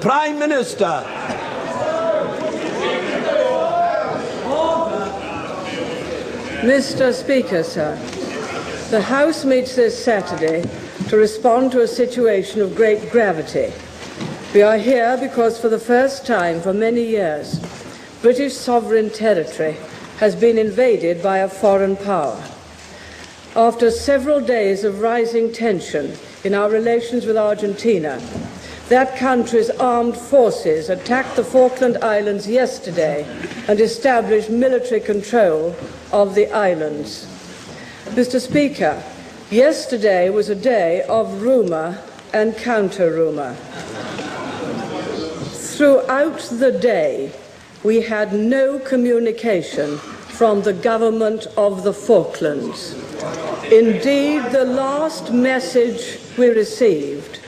Prime Minister. Mr. Speaker, sir, the House meets this Saturday to respond to a situation of great gravity. We are here because for the first time for many years, British sovereign territory has been invaded by a foreign power. After several days of rising tension in our relations with Argentina, that country's armed forces attacked the Falkland Islands yesterday and established military control of the islands. Mr. Speaker, yesterday was a day of rumour and counter-rumour. Throughout the day, we had no communication from the government of the Falklands. Indeed, the last message we received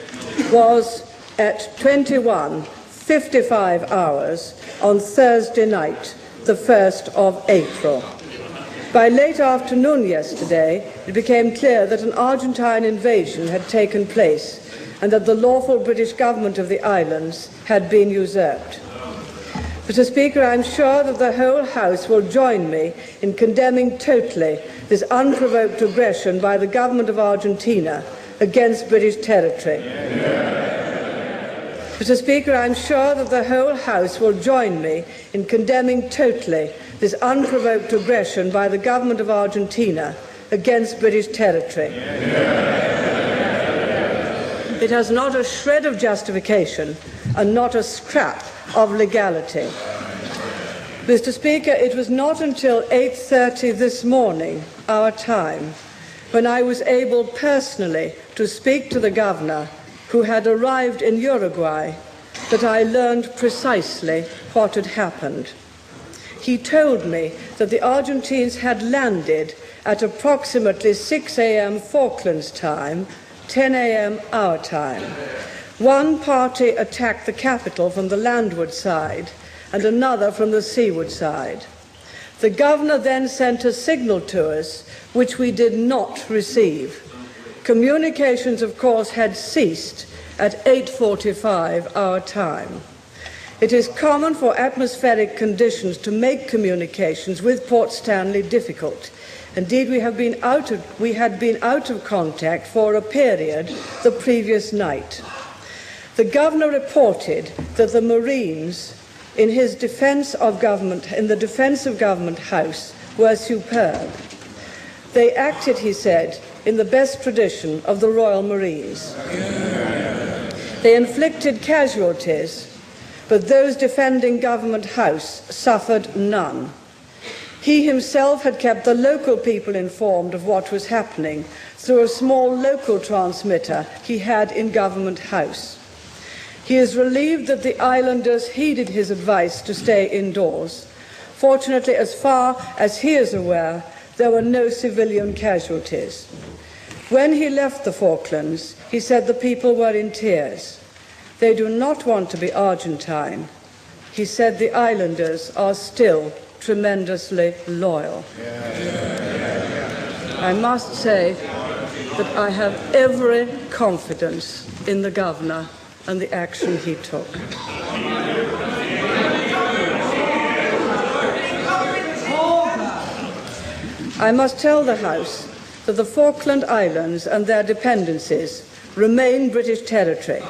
was at 21:55 hours on Thursday night, the 1st of April. By late afternoon yesterday, it became clear that an Argentine invasion had taken place and that the lawful British government of the islands had been usurped. Mr. Speaker, I am sure that the whole House will join me in condemning totally this unprovoked aggression by the government of Argentina against British territory. Mr. Speaker, I am sure that the whole House will join me in condemning totally this unprovoked aggression by the government of Argentina against British territory. It has not a shred of justification and not a scrap of legality. Mr. Speaker, it was not until 8:30 this morning, our time, when I was able personally to speak to the governor who had arrived in Uruguay, that I learned precisely what had happened. He told me that the Argentines had landed at approximately 6 a.m. Falklands time, 10 a.m. our time. One party attacked the capital from the landward side and another from the seaward side. The governor then sent a signal to us, which we did not receive. Communications, of course, had ceased at 8:45 our time. It is common for atmospheric conditions to make communications with Port Stanley difficult. Indeed, we had been out of contact for a period the previous night. The governor reported that the Marines in the defence of Government House were superb. They acted, he said, in the best tradition of the Royal Marines. They inflicted casualties, but those defending Government House suffered none. He himself had kept the local people informed of what was happening through a small local transmitter he had in Government House. He is relieved that the islanders heeded his advice to stay indoors. Fortunately, as far as he is aware, there were no civilian casualties. When he left the Falklands, he said the people were in tears. They do not want to be Argentine. He said the islanders are still tremendously loyal. I must say that I have every confidence in the governor and the action he took. I must tell the House that the Falkland Islands and their dependencies remain British territory.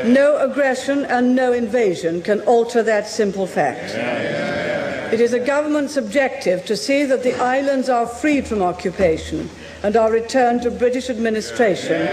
No aggression and no invasion can alter that simple fact. It is a government's objective to see that the islands are freed from occupation and are returned to British administration